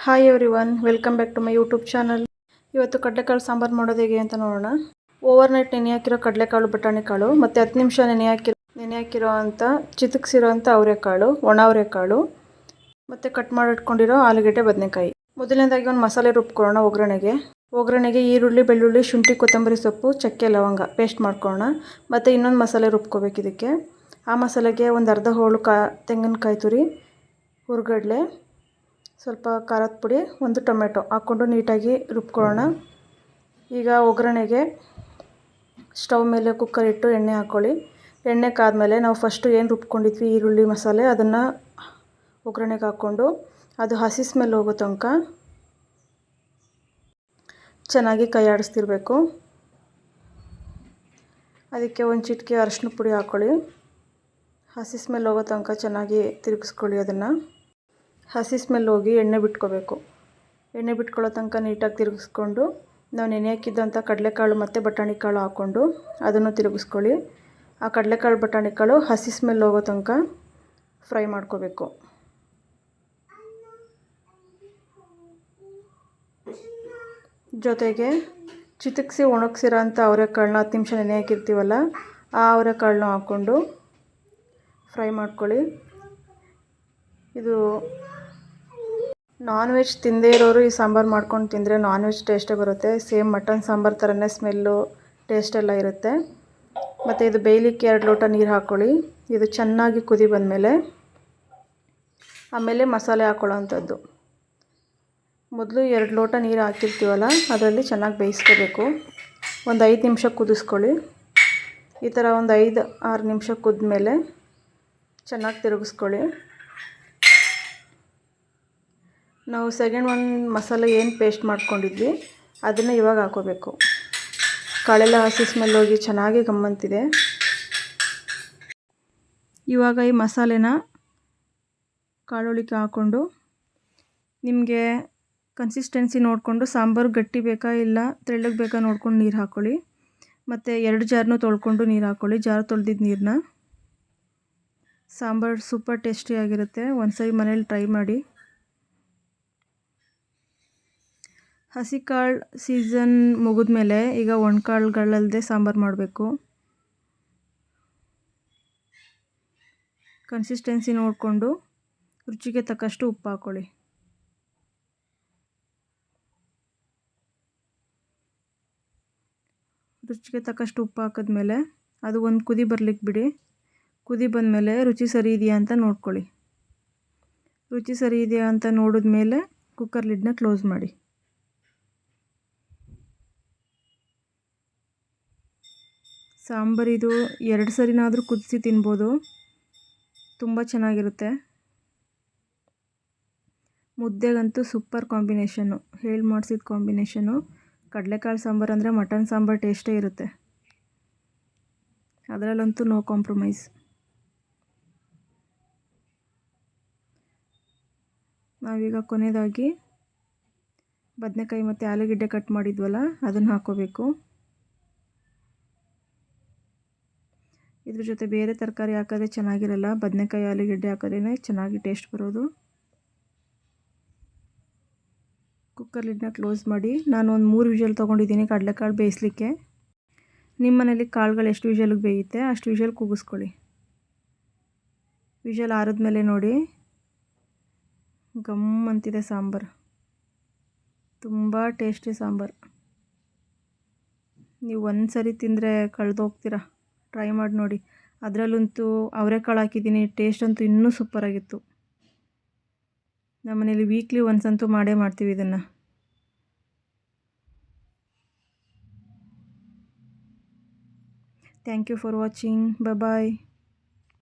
Hi everyone, welcome back to my YouTube channel. ಇವತ್ತು ಕಡಲೆಕಾಳು ಸಾಂಬಾರು ಮಾಡೋದು ಹೇಗೆ ಅಂತ ನೋಡೋಣ. ಓವರ್ನೈಟ್ ನೆನೆ ಹಾಕಿರೋ ಕಡಲೆಕಾಳು, ಬಟಾಣಿ ಕಾಳು ಮತ್ತು 10 ನಿಮಿಷ ನೆನೆ ಹಾಕಿರೋ ಅಂಥ ಚಿತಕ್ಸಿರೋ ಅಂಥ ಅವರೆಕಾಳು, ಒಣ ಅವರೆಕಾಳು ಮತ್ತು ಕಟ್ ಮಾಡಿಟ್ಕೊಂಡಿರೋ ಆಲೂಗೆಡ್ಡೆ, ಬದನೆಕಾಯಿ. ಮೊದಲನೇದಾಗಿ ಒಂದು ಮಸಾಲೆ ರುಬ್ಕೊಳ್ಳೋಣ. ಒಗ್ಗರಣೆಗೆ ಈರುಳ್ಳಿ, ಬೆಳ್ಳುಳ್ಳಿ, ಶುಂಠಿ, ಕೊತ್ತಂಬರಿ ಸೊಪ್ಪು, ಚಕ್ಕೆ, ಲವಂಗ ಪೇಸ್ಟ್ ಮಾಡ್ಕೊಳ್ಳೋಣ. ಮತ್ತು ಇನ್ನೊಂದು ಮಸಾಲೆ ರುಬ್ಕೋಬೇಕು ಇದಕ್ಕೆ. ಆ ಮಸಾಲೆಗೆ ಒಂದು ಅರ್ಧ ಹೋಳು ತೆಂಗಿನಕಾಯಿ ತುರಿ, ಹುರ್ಗಡ್ಲೆ, ಸ್ವಲ್ಪ ಖಾರದ ಪುಡಿ, ಒಂದು ಟೊಮೆಟೊ ಹಾಕ್ಕೊಂಡು ನೀಟಾಗಿ ರುಬ್ಕೊಳ್ಳೋಣ. ಈಗ ಒಗ್ಗರಣೆಗೆ ಸ್ಟವ್ ಮೇಲೆ ಕುಕ್ಕರ್ ಇಟ್ಟು ಎಣ್ಣೆ ಹಾಕ್ಕೊಳ್ಳಿ. ಎಣ್ಣೆ ಕಾದ್ಮೇಲೆ ನಾವು ಫಸ್ಟು ಏನು ರುಬ್ಕೊಂಡಿದ್ವಿ ಈರುಳ್ಳಿ ಮಸಾಲೆ, ಅದನ್ನು ಒಗ್ಗರಣೆಗೆ ಹಾಕ್ಕೊಂಡು ಅದು ಹಸಿ ಸ್ಮೆಲ್ ಹೋಗೋ ತನಕ ಚೆನ್ನಾಗಿ ಕೈ ಆಡಿಸ್ತಿರ್ಬೇಕು. ಅದಕ್ಕೆ ಒಂದು ಚಿಟಿಕೆ ಅರಶಿನ ಪುಡಿ ಹಾಕ್ಕೊಳ್ಳಿ. ಹಸಿ ಸ್ಮೆಲ್ ಹೋಗೋ ತನಕ ಚೆನ್ನಾಗಿ ತಿರುಗಿಸ್ಕೊಳ್ಳಿ. ಅದನ್ನು ಹಸಿ ಸ್ಮೆಲ್ ಹೋಗಿ ಎಣ್ಣೆ ಬಿಟ್ಕೋಬೇಕು. ಎಣ್ಣೆ ಬಿಟ್ಕೊಳ್ಳೋ ತನಕ ನೀಟಾಗಿ ತಿರುಗಿಸ್ಕೊಂಡು ನಾವು ನೆನೆ ಹಾಕಿದ್ದಂಥ ಕಡಲೆಕಾಳು ಮತ್ತು ಬಟಾಣಿ ಕಾಳು ಹಾಕ್ಕೊಂಡು ಅದನ್ನು ತಿರುಗಿಸ್ಕೊಳ್ಳಿ. ಆ ಕಡಲೆಕಾಳು ಬಟಾಣಿ ಕಾಳು ಹಸಿ ಸ್ಮೆಲ್ ಹೋಗೋ ತನಕ ಫ್ರೈ ಮಾಡ್ಕೋಬೇಕು. ಜೊತೆಗೆ ಚಿತಕ್ಸಿ ಒಣಗಿಸಿರೋ ಅಂಥ ಅವರೆಕಾಳನ್ನ 10 ನಿಮಿಷ ನೆನೆ ಹಾಕಿರ್ತೀವಲ್ಲ, ಆ ಅವರೆಕಾಳನ್ನ ಹಾಕ್ಕೊಂಡು ಫ್ರೈ ಮಾಡ್ಕೊಳ್ಳಿ. ಇದು ನಾನ್ ವೆಜ್ ತಿಂದೇ ಇರೋರು ಈ ಸಾಂಬಾರು ಮಾಡ್ಕೊಂಡು ತಿಂದರೆ ನಾನ್ ವೆಜ್ ಟೇಸ್ಟೇ ಬರುತ್ತೆ. ಸೇಮ್ ಮಟನ್ ಸಾಂಬಾರು ಥರನೇ ಸ್ಮೆಲ್ಲು, ಟೇಸ್ಟೆಲ್ಲ ಇರುತ್ತೆ. ಮತ್ತು ಇದು ಬೇಯಲಿಕ್ಕೆ 2 ಲೋಟ ನೀರು ಹಾಕ್ಕೊಳ್ಳಿ. ಇದು ಚೆನ್ನಾಗಿ ಕುದಿ ಬಂದಮೇಲೆ ಆಮೇಲೆ ಮಸಾಲೆ ಹಾಕ್ಕೊಳ್ಳೋ ಅಂಥದ್ದು. ಮೊದಲು 2 ಲೋಟ ನೀರು ಹಾಕಿರ್ತೀವಲ್ಲ, ಅದರಲ್ಲಿ ಚೆನ್ನಾಗಿ ಬೇಯಿಸ್ಕೋಬೇಕು. ಒಂದು 5 ನಿಮಿಷ ಕುದಿಸ್ಕೊಳ್ಳಿ. ಈ ಥರ ಒಂದು 5-6 ನಿಮಿಷ ಕುದ್ಮೇಲೆ ಚೆನ್ನಾಗಿ ತಿರುಗಿಸ್ಕೊಳ್ಳಿ. ನಾವು ಸೆಕೆಂಡ್ ಒಂದು ಮಸಾಲೆ ಏನು ಪೇಸ್ಟ್ ಮಾಡ್ಕೊಂಡಿದ್ವಿ ಅದನ್ನು ಇವಾಗ ಹಾಕೋಬೇಕು. ಕಾಳೆಲ್ಲ ಹಸಿ ಸ್ಮೆಲ್ ಹೋಗಿ ಚೆನ್ನಾಗಿ ಗಮ್ಮಂತಿದೆ. ಇವಾಗ ಈ ಮಸಾಲೆನ ಕಾಳೊಳಿಗೆ ಹಾಕ್ಕೊಂಡು ನಿಮಗೆ ಕನ್ಸಿಸ್ಟೆನ್ಸಿ ನೋಡಿಕೊಂಡು ಸಾಂಬಾರು ಗಟ್ಟಿ ಬೇಕಾ ಇಲ್ಲ ತೆಳ್ಳಗೆ ಬೇಕಾ ನೋಡ್ಕೊಂಡು ನೀರು ಹಾಕ್ಕೊಳ್ಳಿ. ಮತ್ತು 2 ಜಾರನ್ನೂ ತೊಳ್ಕೊಂಡು ನೀರು ಹಾಕ್ಕೊಳ್ಳಿ. ಜಾರು ತೊಳೆದಿದ್ದ ನೀರನ್ನ. ಸಾಂಬಾರು ಸೂಪರ್ ಟೇಸ್ಟಿಯಾಗಿರುತ್ತೆ. ಒಂದ್ಸರಿ ಮನೇಲಿ ಟ್ರೈ ಮಾಡಿ. ಹಸಿ ಕಾಳು ಸೀಸನ್ ಮುಗಿದ್ಮೇಲೆ ಈಗ ಒಣಕಾಳುಗಳಲ್ಲದೆ ಸಾಂಬಾರು ಮಾಡಬೇಕು. ಕನ್ಸಿಸ್ಟೆನ್ಸಿ ನೋಡಿಕೊಂಡು ರುಚಿಗೆ ತಕ್ಕಷ್ಟು ಉಪ್ಪು ಹಾಕ್ಕೊಳ್ಳಿ. ರುಚಿಗೆ ತಕ್ಕಷ್ಟು ಉಪ್ಪು ಹಾಕಿದ್ಮೇಲೆ ಅದು ಒಂದು ಕುದಿ ಬರ್ಲಿಕ್ಕೆ ಬಿಡಿ. ಕುದಿ ಬಂದಮೇಲೆ ರುಚಿ ಸರಿ ಇದೆಯಾ ಅಂತ ನೋಡ್ಕೊಳ್ಳಿ. ರುಚಿ ಸರಿ ಇದೆಯಾ ಅಂತ ನೋಡಿದ್ಮೇಲೆ ಕುಕ್ಕರ್ ಲಿಡ್ನ ಕ್ಲೋಸ್ ಮಾಡಿ. ಸಾಂಬಾರಿದು 2 ಸರಿನಾದರೂ ಕುದಿಸಿ ತಿನ್ಬೋದು. ತುಂಬ ಚೆನ್ನಾಗಿರುತ್ತೆ. ಮುದ್ದೆಗಂತೂ ಸೂಪರ್ ಕಾಂಬಿನೇಷನ್ನು, ಹೇಳಿ ಮಾಡಿಸಿದ ಕಾಂಬಿನೇಷನ್ನು. ಕಡಲೆಕಾಳು ಸಾಂಬಾರು ಅಂದರೆ ಮಟನ್ ಸಾಂಬಾರು ಟೇಸ್ಟೇ ಇರುತ್ತೆ. ಅದರಲ್ಲಂತೂ ನೋ ಕಾಂಪ್ರಮೈಸ್. ನಾವೀಗ ಕೊನೆಯದಾಗಿ ಬದನೆಕಾಯಿ ಮತ್ತು ಆಲೂಗೆಡ್ಡೆ ಕಟ್ ಮಾಡಿದ್ವಲ್ಲ ಅದನ್ನು ಹಾಕ್ಕೋಬೇಕು. ಇದ್ರ ಜೊತೆ ಬೇರೆ ತರಕಾರಿ ಹಾಕಿದ್ರೆ ಚೆನ್ನಾಗಿರಲ್ಲ. ಬದನೆಕಾಯಿ ಆಲೂಗೆಡ್ಡೆ ಹಾಕಿದ್ರೇ ಚೆನ್ನಾಗಿ ಟೇಸ್ಟ್ ಬರೋದು. ಕುಕ್ಕರ್ ಲಿಡ್ನ ಕ್ಲೋಸ್ ಮಾಡಿ. ನಾನು ಒಂದು 3 ವಿಷಲ್ ತೊಗೊಂಡಿದ್ದೀನಿ ಕಡಲೆಕಾಳು ಬೇಯಿಸಲಿಕ್ಕೆ. ನಿಮ್ಮ ಮನೇಲಿ ಕಾಳುಗಳು ಎಷ್ಟು ವಿಷಲ್ಗೆ ಬೇಯುತ್ತೆ ಅಷ್ಟು ವಿಷಲ್ ಕೂಗಿಸ್ಕೊಳ್ಳಿ. ವಿಷಲ್ ಆರಿದ್ಮೇಲೆ ನೋಡಿ, ಗಮ್ ಅಂತಿದೆ ಸಾಂಬಾರು. ತುಂಬ ಟೇಸ್ಟಿ ಸಾಂಬಾರು. ನೀವು ಒಂದು ಸರಿ ತಿಂದರೆ ಕಳೆದೋಗ್ತೀರಾ. ಟ್ರೈ ಮಾಡಿ ನೋಡಿ. ಅದರಲ್ಲಂತೂ ಅವರೆಕಾಳು ಹಾಕಿದ್ದೀನಿ. ಟೇಸ್ಟ್ ಅಂತೂ ಇನ್ನೂ ಸೂಪರಾಗಿತ್ತು. ನಮ್ಮನೇಲಿ ವೀಕ್ಲಿ ಒನ್ಸ್ ಅಂತೂ ಮಾಡೇ ಮಾಡ್ತೀವಿ ಇದನ್ನು. Thank you for watching. Bye.